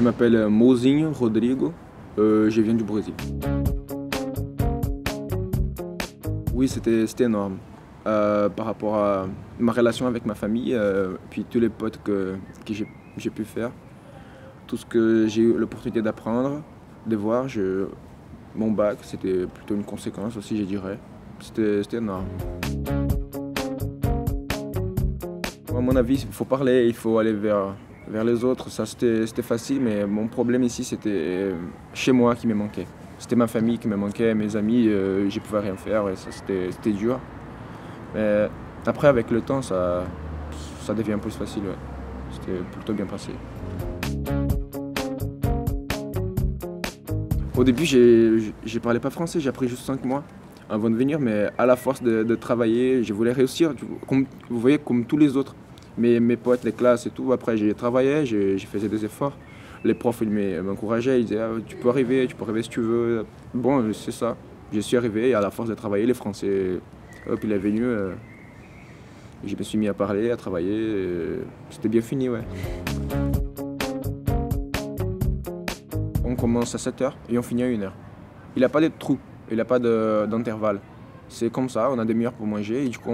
Je m'appelle Mozinho Rodrigo, je viens du Brésil. Oui, c'était énorme. Par rapport à ma relation avec ma famille, puis tous les potes que j'ai pu faire, tout ce que j'ai eu l'opportunité d'apprendre, de voir, mon bac, c'était plutôt une conséquence aussi, je dirais. C'était énorme. À mon avis, il faut parler, il faut aller vers les autres. Ça, c'était facile, mais mon problème ici, c'était chez moi qui me manquait. C'était ma famille qui me manquait, mes amis, je ne pouvais rien faire, et ça, c'était dur. Mais après, avec le temps, ça devient plus facile. Ouais. C'était plutôt bien passé. Au début, je parlais pas français, j'ai appris juste 5 mois avant de venir, mais à la force de travailler, je voulais réussir, comme, vous voyez, comme tous les autres. Mes potes, les classes et tout, après j'ai travaillé, je faisais des efforts. Les profs m'encourageaient, ils disaient tu peux arriver si tu veux. Bon, c'est ça, je suis arrivé et à la force de travailler, les Français, hop, il est venu. Je me suis mis à parler, à travailler, c'était bien fini, ouais. On commence à 7 h et on finit à 1 h. Il n'a pas de trou, il n'a pas d'intervalle. C'est comme ça, on a des heures pour manger et du coup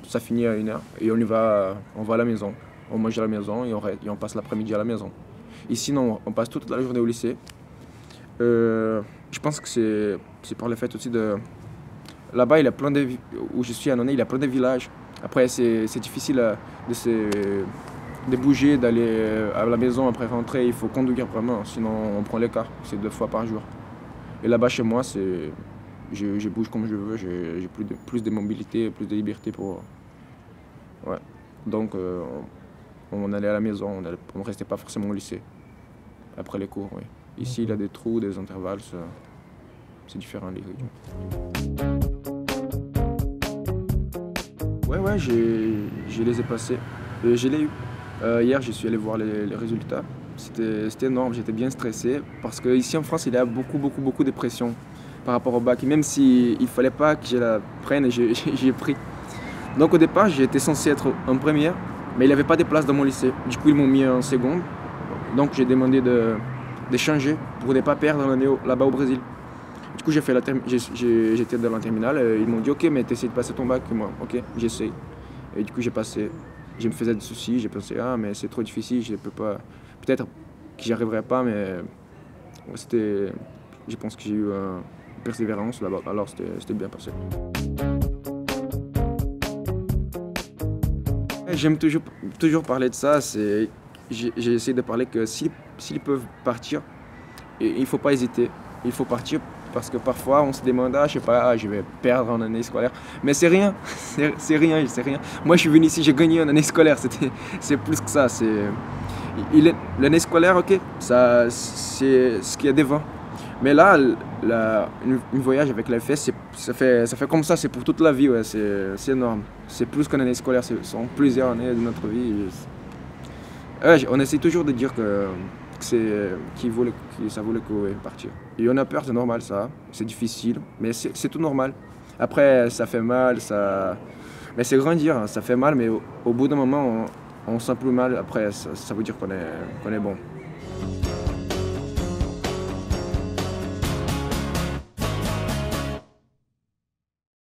ça finit à 1 h et on va à la maison. On mange à la maison et on passe l'après-midi à la maison. Ici non, on passe toute la journée au lycée. Je pense que c'est par le fait aussi de... Là-bas, il y a plein de... où je suis à Noné, il y a plein de villages. Après, c'est difficile de bouger, d'aller à la maison après rentrer. Il faut conduire vraiment, sinon on prend l'écart. C'est 2 fois par jour. Et là-bas, chez moi, je bouge comme je veux. J'ai plus de mobilité, plus de liberté pour... Ouais. Donc, on allait à la maison, on ne restait pas forcément au lycée. Après les cours, oui. Ici, il y a des trous, des intervalles, c'est différent. Ouais, je les ai passés. Je l'ai eu. Hier, je suis allé voir les résultats. C'était énorme, j'étais bien stressé parce qu'ici en France, il y a beaucoup de pression par rapport au bac. Et même s'il ne fallait pas que je la prenne, j'ai pris. Donc au départ, j'étais censé être en première, mais il n'y avait pas de place dans mon lycée. Du coup, ils m'ont mis en seconde. Donc j'ai demandé de changer pour ne pas perdre l'année là-bas au Brésil. Du coup, j'étais dans la terminale, ils m'ont dit ok, mais t'essayes de passer ton bac. Et moi, ok, j'essaye. Et du coup, j'ai passé. Je me faisais des soucis, j'ai pensé ah mais c'est trop difficile, je peux pas. Peut-être que j'y arriverai pas, mais je pense que j'ai eu une persévérance là-bas, alors c'était bien passé. J'aime toujours parler de ça, j'ai essayé de parler que s'ils peuvent partir, il ne faut pas hésiter, il faut partir parce que parfois on se demande, je sais pas, je vais perdre en année scolaire, mais c'est rien, c'est rien. Moi je suis venu ici, j'ai gagné en année scolaire, c'est plus que ça, l'année scolaire, ok, ça c'est ce qu'il y a devant. Mais là, une voyage avec la FS, ça fait comme ça, c'est pour toute la vie, ouais, c'est énorme. C'est plus qu'une année scolaire, ce sont plusieurs années de notre vie. On essaie toujours de dire que ça vaut le coup de partir. Et on a peur, c'est normal ça, c'est difficile, mais c'est tout normal. Après, ça fait mal, mais c'est grandir, hein, ça fait mal, mais au bout d'un moment, on sent plus mal, après, ça veut dire qu'on est bon.